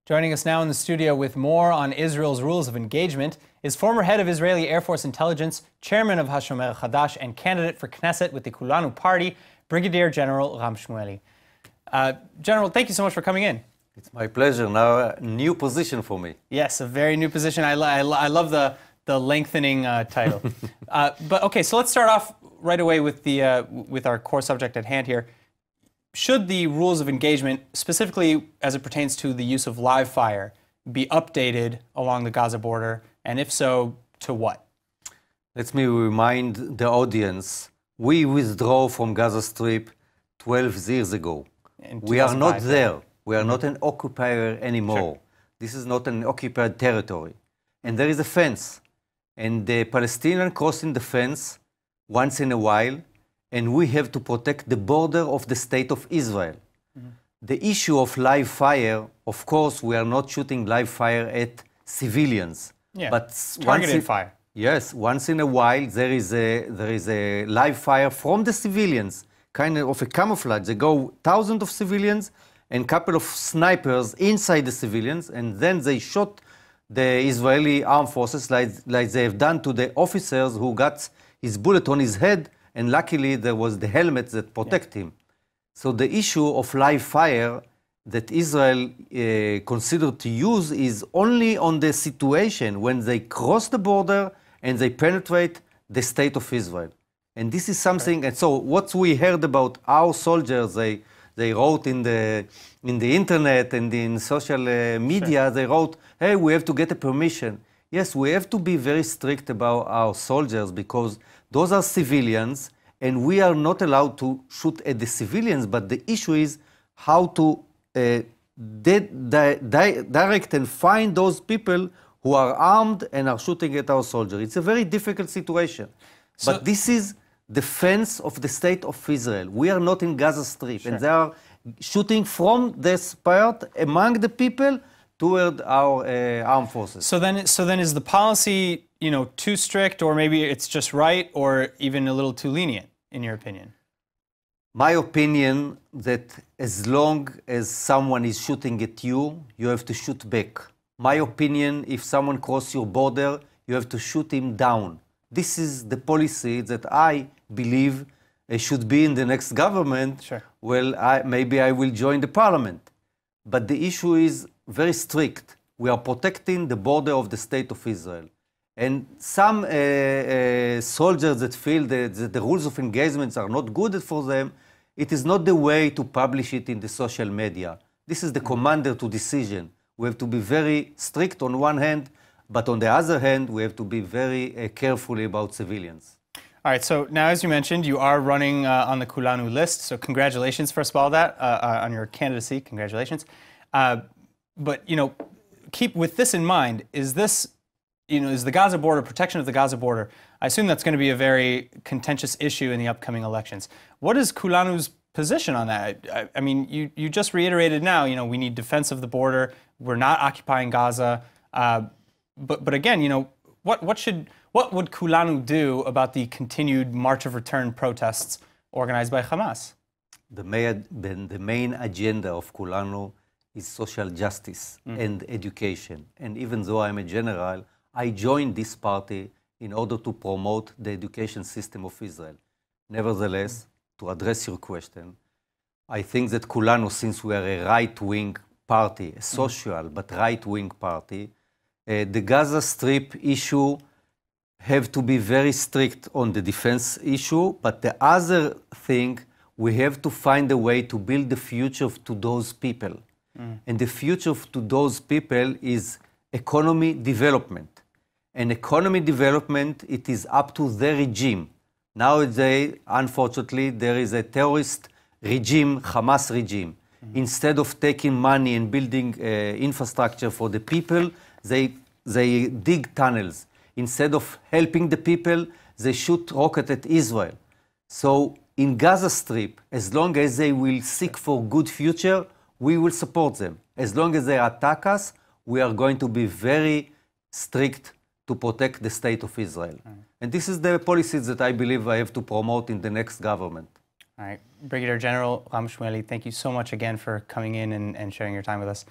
Joining us now in the studio with more on Israel's rules of engagement is former head of Israeli Air Force Intelligence, chairman of Hashomer Chadash, and candidate for Knesset with the Kulanu Party, Brigadier General Shmueli. General, thank you so much for coming in. It's my pleasure. Now, a new position for me. Yes, a very new position. I love the lengthening title. But okay, so let's start off right away with our core subject at hand here. Should the rules of engagement, specifically as it pertains to the use of live fire, be updated along the Gaza border, and if so, to what? Let me remind the audience, we withdrew from Gaza Strip 12 years ago. We are not there. We are not an occupier anymore. Sure. This is not an occupied territory. And there is a fence. And the Palestinians crossing the fence once in a while, and we have to protect the border of the state of Israel. Mm-hmm. The issue of live fire, of course, we are not shooting live fire at civilians. Yeah, but targeted fire. Yes, once in a while there is a live fire from the civilians, kind of a camouflage. They go thousands of civilians and a couple of snipers inside the civilians, and then they shot the Israeli armed forces like they have done to the officers who got his bullet on his head, and luckily there was the helmet that protect him. So the issue of live fire that Israel considered to use is only on the situation when they cross the border and they penetrate the state of Israel. And this is something, and so what we heard about our soldiers, they wrote in the internet and in social media, sure. They wrote, hey, we have to get a permission. Yes, we have to be very strict about our soldiers because those are civilians and we are not allowed to shoot at the civilians, but the issue is how to direct and find those people who are armed and are shooting at our soldiers. It's a very difficult situation. So, but this is the fence of the state of Israel. We are not in Gaza Strip, sure. And they are shooting from this part among the people toward our armed forces. So then is the policy, too strict, or maybe it's just right, or even a little too lenient, in your opinion? My opinion that as long as someone is shooting at you, you have to shoot back. My opinion, if someone crosses your border, you have to shoot him down. This is the policy that I believe should be in the next government. Sure. Well, maybe I will join the parliament. But the issue is very strict. We are protecting the border of the state of Israel. And some soldiers that feel that the rules of engagements are not good for them, it is not the way to publish it in the social media. This is the commander to decision. We have to be very strict on one hand, but on the other hand, we have to be very careful about civilians. All right, so now, as you mentioned, you are running on the Kulanu list, so congratulations, first of all, on your candidacy, congratulations. But, keep with this in mind, is the Gaza border, protection of the Gaza border, I assume that's going to be a very contentious issue in the upcoming elections. What is Kulanu's position on that? I mean, you just reiterated now, we need defense of the border, we're not occupying Gaza, but again, what would Kulanu do about the continued March of Return protests organized by Hamas? The main agenda of Kulanu is social justice and education. And even though I'm a general, I joined this party in order to promote the education system of Israel. Nevertheless, to address your question, I think that Kulanu, since we are a right-wing party, a social but right-wing party, the Gaza Strip issue have to be very strict on the defense issue, but the other thing, we have to find a way to build the future to those people. And the future to those people is economy development. And economy development, it is up to the regime. Nowadays, unfortunately, there is a terrorist regime, Hamas regime. Instead of taking money and building infrastructure for the people, they dig tunnels. Instead of helping the people, they shoot rockets at Israel. So in Gaza Strip, as long as they will seek for good future, we will support them. As long as they attack us, we are going to be very strict to protect the state of Israel. And this is the policies that I believe I have to promote in the next government. All right. Brigadier General Shmueli, thank you so much again for coming in and sharing your time with us.